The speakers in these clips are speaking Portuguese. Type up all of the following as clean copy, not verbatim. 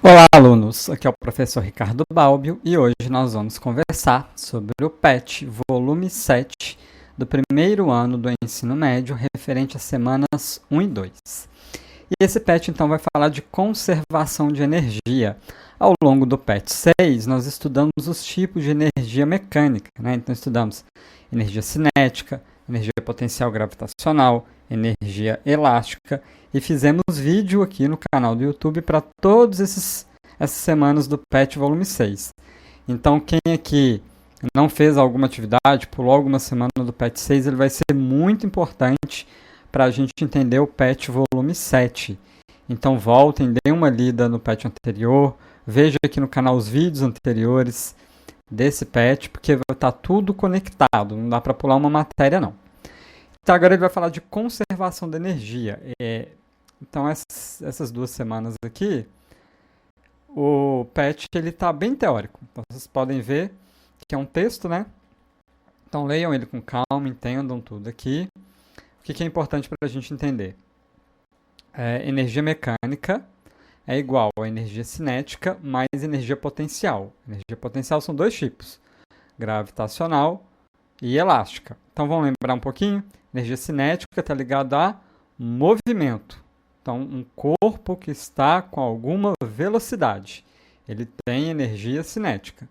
Olá, alunos! Aqui é o professor Ricardo Balbio e hoje nós vamos conversar sobre o PET, volume 7, do primeiro ano do ensino médio, referente às semanas 1 e 2. E esse PET, então, vai falar de conservação de energia. Ao longo do PET 6, nós estudamos os tipos de energia mecânica, né? Então, estudamos energia cinética, energia potencial gravitacional, energia elástica, e fizemos vídeo aqui no canal do YouTube para todas essas semanas do PET volume 6. Então, quem aqui não fez alguma atividade, pulou alguma semana do PET 6, ele vai ser muito importante para a gente entender o PET volume 7. Então, voltem, deem uma lida no PET anterior, veja aqui no canal os vídeos anteriores desse PET, porque está tudo conectado, não dá para pular uma matéria, não. Então, agora ele vai falar de conservação da energia. Então, essas 2 semanas aqui, o PET está bem teórico. Então, vocês podem ver que é um texto, né? Então, leiam ele com calma, entendam tudo aqui. O que é importante para a gente entender? Energia mecânica é igual a energia cinética mais energia potencial. Energia potencial são 2 tipos, gravitacional e elástica. Então, vamos lembrar um pouquinho? Energia cinética está ligada a movimento. Então, um corpo que está com alguma velocidade, ele tem energia cinética.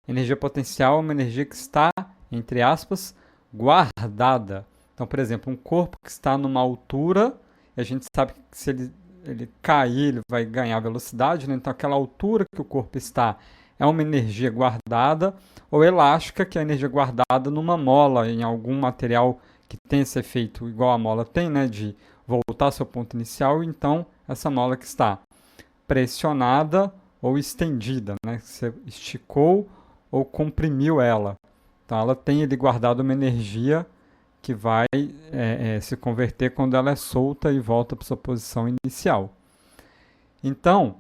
Energia potencial é uma energia que está, entre aspas, guardada. Então, por exemplo, um corpo que está numa altura, e a gente sabe que se ele cair, ele vai ganhar velocidade, né? Então, aquela altura que o corpo está é uma energia guardada, ou elástica, que é a energia guardada numa mola, em algum material que tem esse efeito igual a mola tem, né, de voltar ao seu ponto inicial. Então, essa mola que está pressionada ou estendida, né, você esticou ou comprimiu ela. Então, ela tem ali guardado uma energia que vai se converter quando ela é solta e volta para sua posição inicial. Então,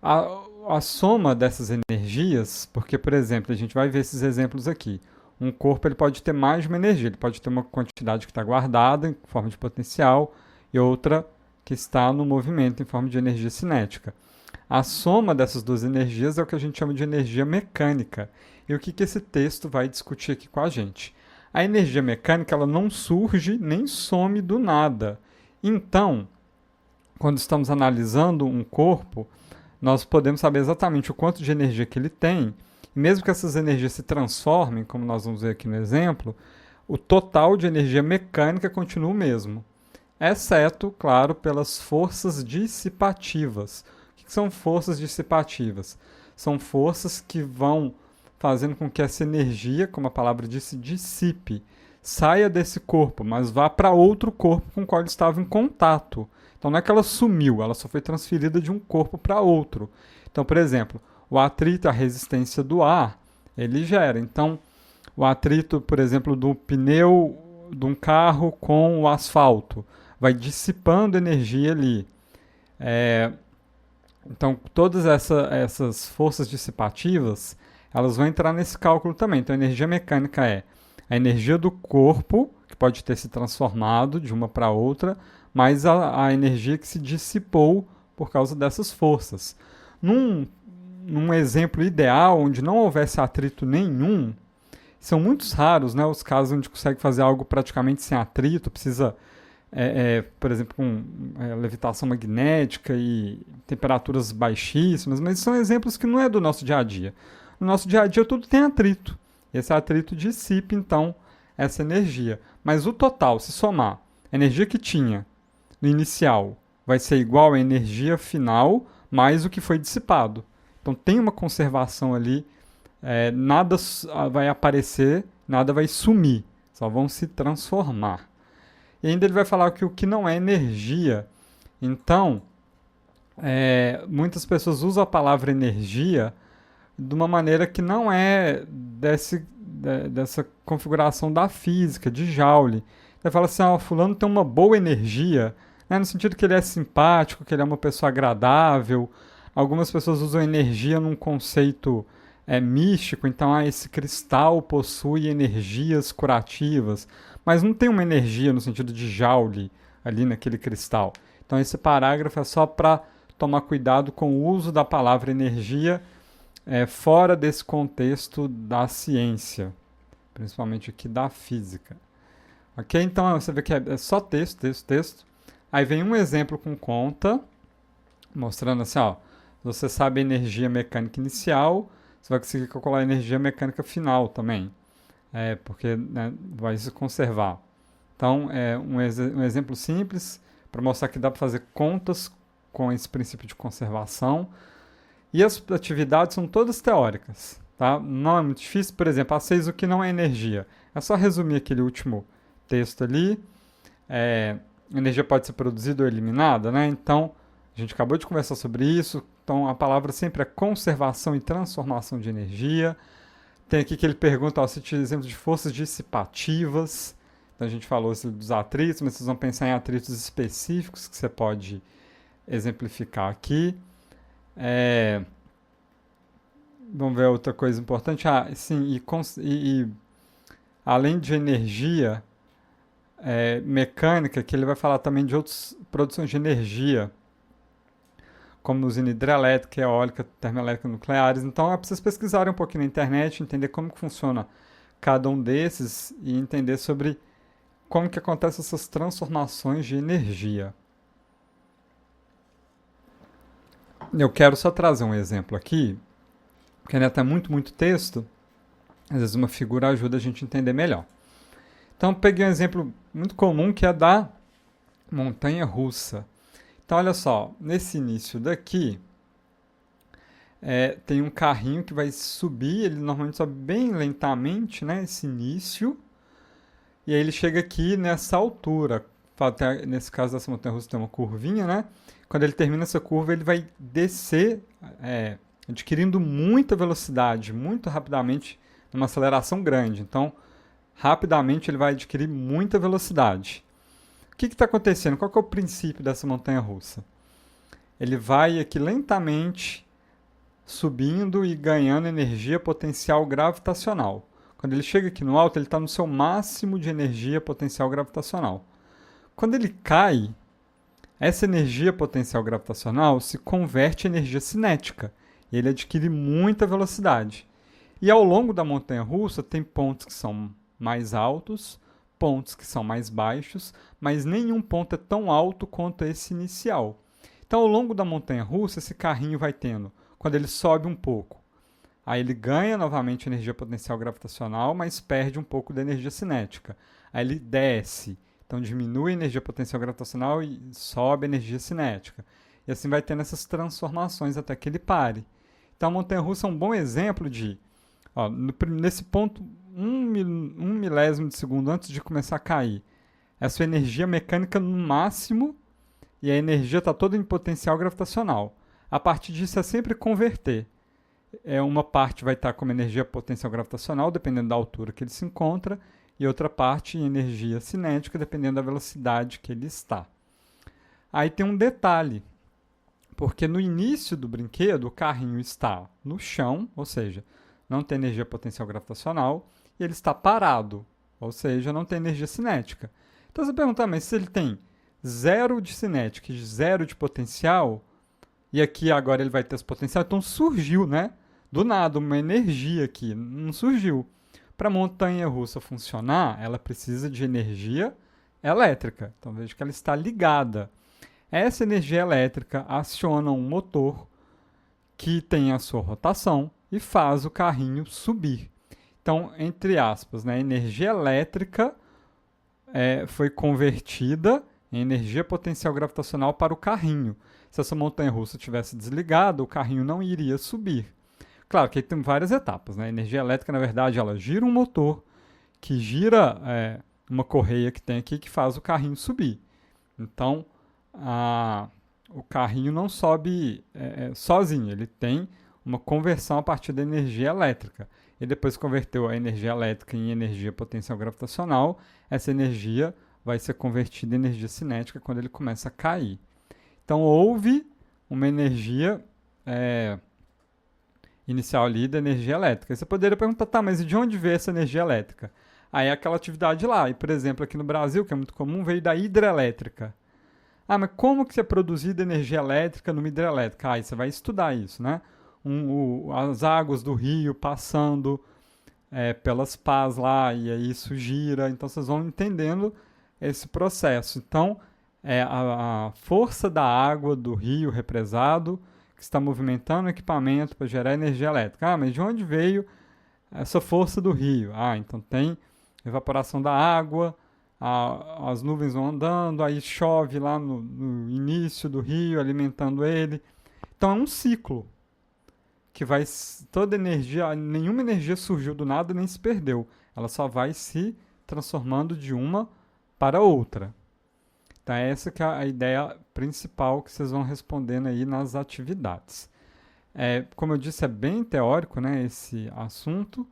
a soma dessas energias, porque, por exemplo, a gente vai ver esses exemplos aqui. Um corpo ele pode ter mais de uma energia, ele pode ter uma quantidade que está guardada em forma de potencial e outra que está no movimento em forma de energia cinética. A soma dessas 2 energias é o que a gente chama de energia mecânica. E o que esse texto vai discutir aqui com a gente? A energia mecânica ela não surge nem some do nada. Então, quando estamos analisando um corpo, nós podemos saber exatamente o quanto de energia que ele tem. E mesmo que essas energias se transformem, como nós vamos ver aqui no exemplo, o total de energia mecânica continua o mesmo. Exceto, claro, pelas forças dissipativas. O que são forças dissipativas? São forças que vão fazendo com que essa energia, como a palavra disse, dissipe, saia desse corpo, mas vá para outro corpo com o qual ele estava em contato. Então não é que ela sumiu, ela só foi transferida de um corpo para outro. Então, por exemplo, o atrito, a resistência do ar, ele gera. Então, o atrito, por exemplo, do pneu de um carro com o asfalto, vai dissipando energia ali. Então, todas essas forças dissipativas, elas vão entrar nesse cálculo também. Então, a energia mecânica é a energia do corpo, que pode ter se transformado de uma para outra, mais a energia que se dissipou por causa dessas forças. Num exemplo ideal, onde não houvesse atrito nenhum, são muito raros, né, os casos onde consegue fazer algo praticamente sem atrito, precisa, por exemplo, com levitação magnética e temperaturas baixíssimas, mas são exemplos que não é do nosso dia a dia. No nosso dia a dia tudo tem atrito. Esse atrito dissipa, então, essa energia. Mas o total, se somar a energia que tinha no inicial, vai ser igual à energia final mais o que foi dissipado. Então tem uma conservação ali, nada vai aparecer, nada vai sumir, só vão se transformar. E ainda ele vai falar que o que não é energia. Então, muitas pessoas usam a palavra energia de uma maneira que não é dessa configuração da física, de Joule. Ele fala assim, fulano tem uma boa energia, né, no sentido que ele é simpático, que ele é uma pessoa agradável. Algumas pessoas usam energia num conceito místico, então esse cristal possui energias curativas, mas não tem uma energia no sentido de Joule ali naquele cristal. Então esse parágrafo é só para tomar cuidado com o uso da palavra energia fora desse contexto da ciência, principalmente aqui da física. Ok? Então você vê que é só texto, texto, texto. Aí vem um exemplo com conta, mostrando assim, ó, você sabe a energia mecânica inicial, você vai conseguir calcular a energia mecânica final também, porque né, vai se conservar. Então, é um exemplo simples para mostrar que dá para fazer contas com esse princípio de conservação. E as atividades são todas teóricas, tá? Não é muito difícil. Por exemplo, A6, o que não é energia? É só resumir aquele último texto ali. Energia pode ser produzida ou eliminada, né? Então, a gente acabou de conversar sobre isso. Então, a palavra sempre é conservação e transformação de energia. Tem aqui que ele pergunta, se tinha exemplo de forças dissipativas. Então, a gente falou dos atritos, mas vocês vão pensar em atritos específicos que você pode exemplificar aqui. Vamos ver outra coisa importante. Sim, além de energia mecânica, que ele vai falar também de outras produções de energia, como usina hidrelétrica, eólica, termoelétrica, nucleares. Então é para vocês pesquisarem um pouquinho na internet, entender como que funciona cada um desses e entender sobre como que acontecem essas transformações de energia. Eu quero só trazer um exemplo aqui, porque ainda está muito texto, às vezes uma figura ajuda a gente a entender melhor. Então, peguei um exemplo muito comum que é da montanha-russa. Então, olha só, nesse início daqui, tem um carrinho que vai subir, ele normalmente sobe bem lentamente, né, esse início, e aí ele chega aqui nessa altura. Nesse caso dessa montanha-russa tem uma curvinha, né? Quando ele termina essa curva, ele vai descer, adquirindo muita velocidade, muito rapidamente, numa aceleração grande. Então, rapidamente ele vai adquirir muita velocidade. O que está acontecendo? Qual que é o princípio dessa montanha-russa? Ele vai aqui lentamente subindo e ganhando energia potencial gravitacional. Quando ele chega aqui no alto, ele está no seu máximo de energia potencial gravitacional. Quando ele cai, essa energia potencial gravitacional se converte em energia cinética e ele adquire muita velocidade. E ao longo da montanha-russa tem pontos que são mais altos, pontos que são mais baixos, mas nenhum ponto é tão alto quanto esse inicial. Então, ao longo da montanha-russa, esse carrinho vai tendo, quando ele sobe um pouco, aí ele ganha novamente energia potencial gravitacional, mas perde um pouco da energia cinética. Aí ele desce, então diminui a energia potencial gravitacional e sobe a energia cinética. E assim vai tendo essas transformações até que ele pare. Então a montanha-russa é um bom exemplo de, nesse ponto, um milésimo de segundo antes de começar a cair, é a sua energia mecânica no máximo e a energia está toda em potencial gravitacional. A partir disso é sempre converter. Uma parte vai estar como energia potencial gravitacional, dependendo da altura que ele se encontra, e outra parte em energia cinética, dependendo da velocidade que ele está. Aí tem um detalhe, porque no início do brinquedo o carrinho está no chão, ou seja, não tem energia potencial gravitacional, e ele está parado, ou seja, não tem energia cinética. Então você pergunta, mas se ele tem 0 de cinética e 0 de potencial, e aqui agora ele vai ter esse potencial, então surgiu, né? Do nada, uma energia aqui, não surgiu. Para a montanha-russa funcionar, ela precisa de energia elétrica. Então veja que ela está ligada. Essa energia elétrica aciona um motor que tem a sua rotação e faz o carrinho subir. Então, entre aspas, né, a energia elétrica foi convertida em energia potencial gravitacional para o carrinho. Se essa montanha-russa tivesse desligada, o carrinho não iria subir. Claro que tem várias etapas, né? A energia elétrica, na verdade, ela gira um motor que gira uma correia que tem aqui que faz o carrinho subir. Então, o carrinho não sobe sozinho, ele tem uma conversão a partir da energia elétrica. E depois converteu a energia elétrica em energia potencial gravitacional, essa energia vai ser convertida em energia cinética quando ele começa a cair. Então, houve uma energia inicial ali da energia elétrica. Você poderia perguntar, tá, mas de onde veio essa energia elétrica? Aí é aquela atividade lá. E, por exemplo, aqui no Brasil, que é muito comum, veio da hidrelétrica. Ah, mas como que é produzida energia elétrica numa hidrelétrica? Aí você vai estudar isso, né? As águas do rio passando pelas pás lá, e aí isso gira. Então vocês vão entendendo esse processo. Então, a força da água do rio represado que está movimentando o equipamento para gerar energia elétrica. Ah, mas de onde veio essa força do rio? Ah, então tem evaporação da água, as nuvens vão andando, aí chove lá no início do rio, alimentando ele. Então é um ciclo que vai toda energia, nenhuma energia surgiu do nada nem se perdeu. Ela só vai se transformando de uma para outra. Então essa que é a ideia principal que vocês vão respondendo aí nas atividades. Como eu disse, é bem teórico, né, esse assunto,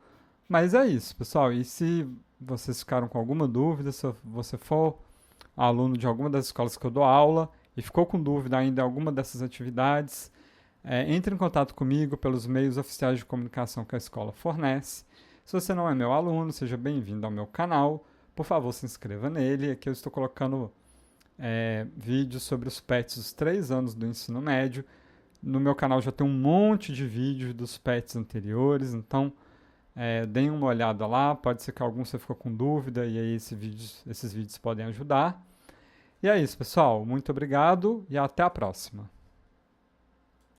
mas é isso, pessoal. E se vocês ficaram com alguma dúvida, se você for aluno de alguma das escolas que eu dou aula e ficou com dúvida ainda em alguma dessas atividades, entre em contato comigo pelos meios oficiais de comunicação que a escola fornece. Se você não é meu aluno, seja bem-vindo ao meu canal. Por favor, se inscreva nele. Aqui eu estou colocando vídeos sobre os PETs dos 3 anos do ensino médio. No meu canal já tem um monte de vídeos dos PETs anteriores, então deem uma olhada lá. Pode ser que algum você ficou com dúvida e aí esses vídeos podem ajudar. E é isso, pessoal. Muito obrigado e até a próxima.